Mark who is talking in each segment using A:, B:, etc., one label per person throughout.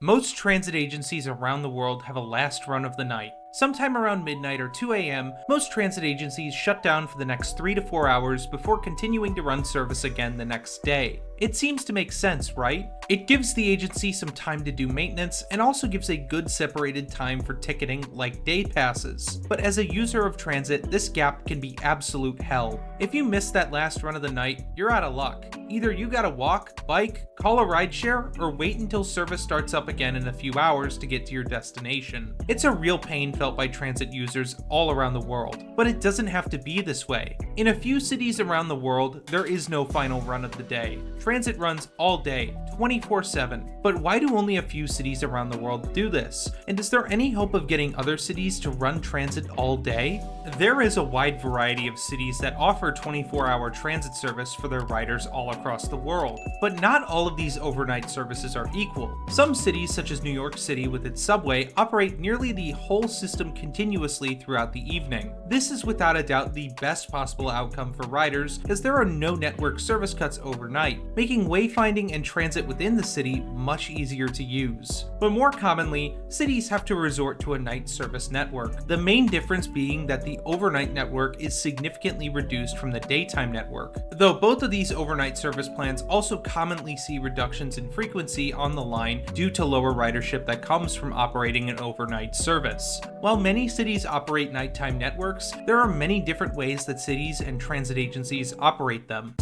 A: Most transit agencies around the world have a last run of the night. Sometime around midnight or 2 a.m., most transit agencies shut down for the next 3 to 4 hours before continuing to run service again the next day. It seems to make sense, right? It gives the agency some time to do maintenance and also gives a good separated time for ticketing like day passes. But as a user of transit, this gap can be absolute hell. If you miss that last run of the night, you're out of luck. Either you gotta walk, bike, call a rideshare, or wait until service starts up again in a few hours to get to your destination. It's a real pain felt by transit users all around the world, but it doesn't have to be this way. In a few cities around the world, there is no final run of the day. Transit runs all day, 24/7. But why do only a few cities around the world do this? And is there any hope of getting other cities to run transit all day? There is a wide variety of cities that offer 24-hour transit service for their riders all across the world. But not all of these overnight services are equal. Some cities, such as New York City with its subway, operate nearly the whole system continuously throughout the evening. This is without a doubt the best possible outcome for riders, as there are no network service cuts overnight, making wayfinding and transit within the city much easier to use. But more commonly, cities have to resort to a night service network, the main difference being that the overnight network is significantly reduced from the daytime network, though both of these overnight service plans also commonly see reductions in frequency on the line due to lower ridership that comes from operating an overnight service. While many cities operate nighttime networks, there are many different ways that cities and transit agencies operate them.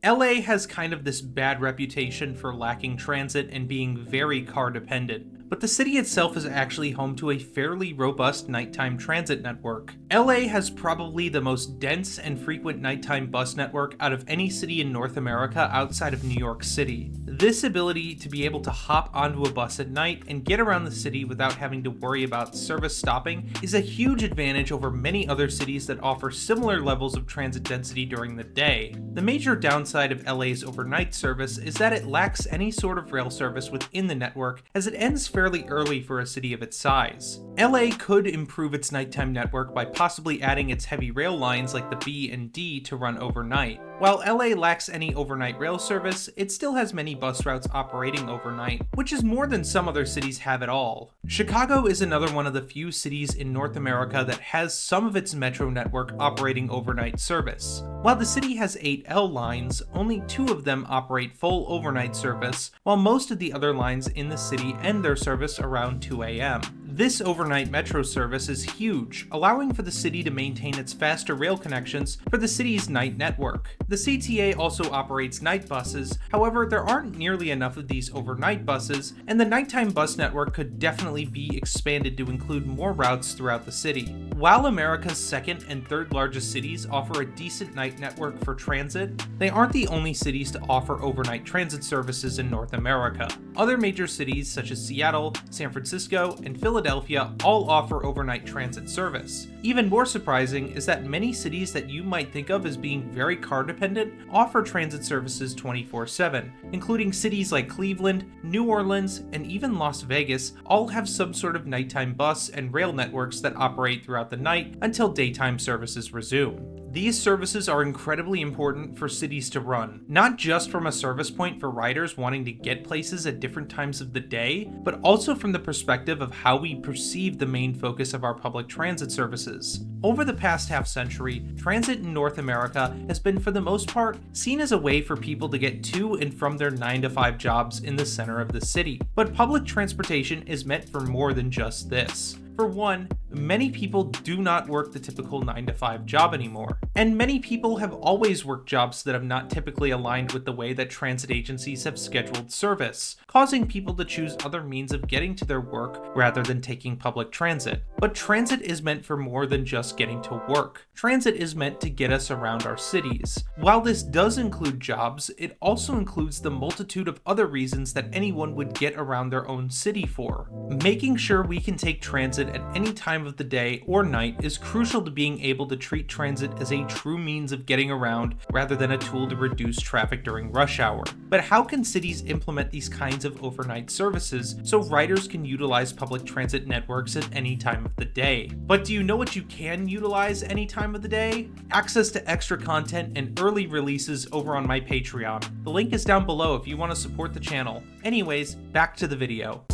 A: LA has kind of this bad reputation for lacking transit and being very car dependent, but the city itself is actually home to a fairly robust nighttime transit network. LA has probably the most dense and frequent nighttime bus network out of any city in North America outside of New York City. This ability to be able to hop onto a bus at night and get around the city without having to worry about service stopping is a huge advantage over many other cities that offer similar levels of transit density during the day. The major downside of LA's overnight service is that it lacks any sort of rail service within the network, as it ends fairly early for a city of its size. LA could improve its nighttime network by possibly adding its heavy rail lines like the B and D to run overnight. While LA lacks any overnight rail service, it still has many bus routes operating overnight, which is more than some other cities have at all. Chicago is another one of the few cities in North America that has some of its metro network operating overnight service. While the city has 8 L lines, only 2 of them operate full overnight service, while most of the other lines in the city end their service around 2 a.m. This overnight metro service is huge, allowing for the city to maintain its faster rail connections for the city's night network. The CTA also operates night buses, however there aren't nearly enough of these overnight buses, and the nighttime bus network could definitely be expanded to include more routes throughout the city. While America's second and third largest cities offer a decent night network for transit, they aren't the only cities to offer overnight transit services in North America. Other major cities such as Seattle, San Francisco, and Philadelphia all offer overnight transit service. Even more surprising is that many cities that you might think of as being very car dependent offer transit services 24/7, including cities like Cleveland, New Orleans, and even Las Vegas all have some sort of nighttime bus and rail networks that operate throughout the night until daytime services resume. These services are incredibly important for cities to run, not just from a service point for riders wanting to get places at different times of the day, but also from the perspective of how we perceive the main focus of our public transit services. Over the past half century, transit in North America has been for the most part seen as a way for people to get to and from their 9-to-5 jobs in the center of the city. But public transportation is meant for more than just this. For one, many people do not work the typical 9-to-5 job anymore, and many people have always worked jobs that have not typically aligned with the way that transit agencies have scheduled service, causing people to choose other means of getting to their work rather than taking public transit. But transit is meant for more than just getting to work. Transit is meant to get us around our cities. While this does include jobs, it also includes the multitude of other reasons that anyone would get around their own city for. Making sure we can take transit at any time of the day or night is crucial to being able to treat transit as a true means of getting around rather than a tool to reduce traffic during rush hour. But how can cities implement these kinds of overnight services so riders can utilize public transit networks at any time of of the day. But do you know what you can utilize any time of the day? Access to extra content and early releases over on my Patreon. The link is down below if you want to support the channel. Anyways, back to the video.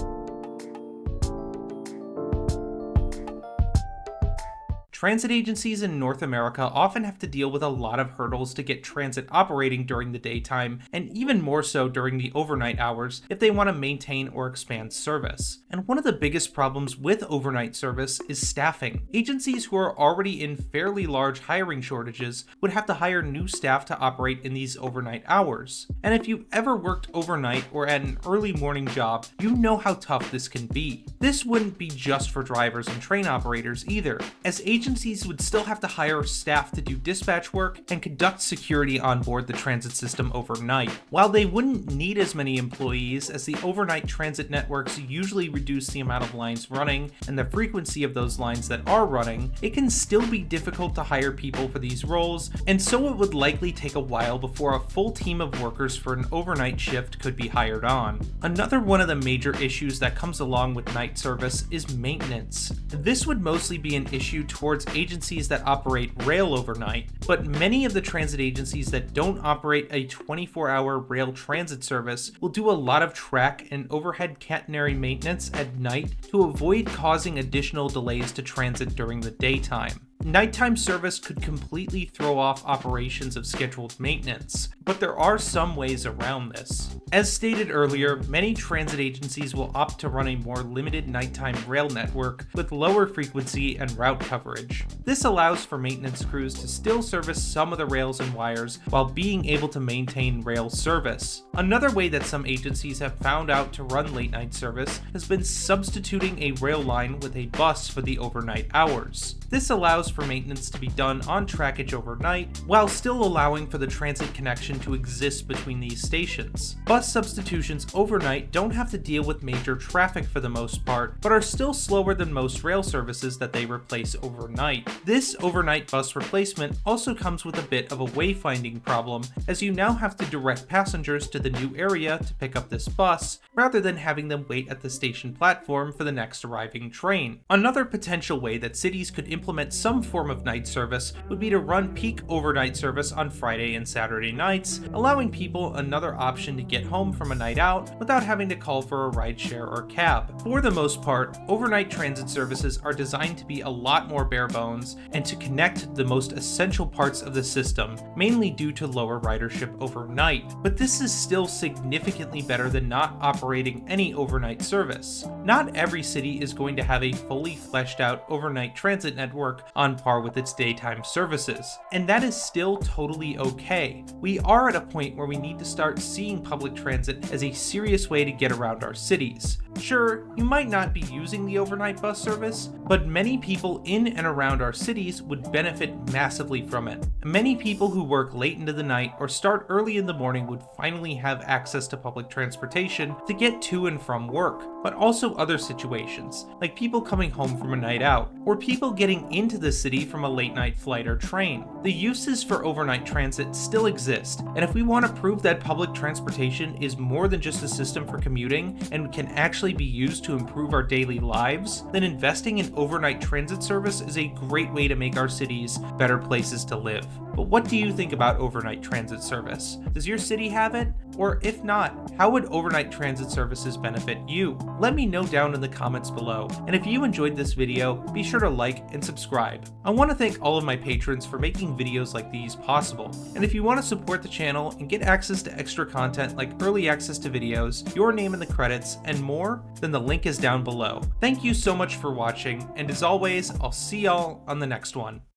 A: Transit agencies in North America often have to deal with a lot of hurdles to get transit operating during the daytime, and even more so during the overnight hours if they want to maintain or expand service. And one of the biggest problems with overnight service is staffing. Agencies who are already in fairly large hiring shortages would have to hire new staff to operate in these overnight hours. And if you've ever worked overnight or at an early morning job, you know how tough this can be. This wouldn't be just for drivers and train operators either, as agencies would still have to hire staff to do dispatch work and conduct security on board the transit system overnight. While they wouldn't need as many employees, as the overnight transit networks usually reduce the amount of lines running and the frequency of those lines that are running, it can still be difficult to hire people for these roles, and so it would likely take a while before a full team of workers for an overnight shift could be hired on. Another one of the major issues that comes along with night service is maintenance. This would mostly be an issue towards agencies that operate rail overnight, but many of the transit agencies that don't operate a 24-hour rail transit service will do a lot of track and overhead catenary maintenance at night to avoid causing additional delays to transit during the daytime. Nighttime service could completely throw off operations of scheduled maintenance, but there are some ways around this. As stated earlier, many transit agencies will opt to run a more limited nighttime rail network with lower frequency and route coverage. This allows for maintenance crews to still service some of the rails and wires while being able to maintain rail service. Another way that some agencies have found out to run late night service has been substituting a rail line with a bus for the overnight hours. This allows for maintenance to be done on trackage overnight, while still allowing for the transit connection to exist between these stations. Bus substitutions overnight don't have to deal with major traffic for the most part, but are still slower than most rail services that they replace overnight. This overnight bus replacement also comes with a bit of a wayfinding problem, as you now have to direct passengers to the new area to pick up this bus, rather than having them wait at the station platform for the next arriving train. Another potential way that cities could implement some form of night service would be to run peak overnight service on Friday and Saturday nights, allowing people another option to get home from a night out without having to call for a rideshare or cab. For the most part, overnight transit services are designed to be a lot more bare bones and to connect the most essential parts of the system, mainly due to lower ridership overnight. But this is still significantly better than not operating any overnight service. Not every city is going to have a fully fleshed out overnight transit network on par with its daytime services, and that is still totally okay. We are at a point where we need to start seeing public transit as a serious way to get around our cities. Sure, you might not be using the overnight bus service, but many people in and around our cities would benefit massively from it. Many people who work late into the night or start early in the morning would finally have access to public transportation to get to and from work, but also other situations, like people coming home from a night out, or people getting into the city from a late night flight or train. The uses for overnight transit still exist, and if we want to prove that public transportation is more than just a system for commuting and can actually be used to improve our daily lives, then investing in overnight transit service is a great way to make our cities better places to live. But what do you think about overnight transit service? Does your city have it? Or if not, how would overnight transit services benefit you? Let me know down in the comments below. And if you enjoyed this video, be sure to like and subscribe. I want to thank all of my patrons for making videos like these possible. And if you want to support the channel and get access to extra content like early access to videos, your name in the credits, and more, then the link is down below. Thank you so much for watching, and as always, I'll see y'all on the next one.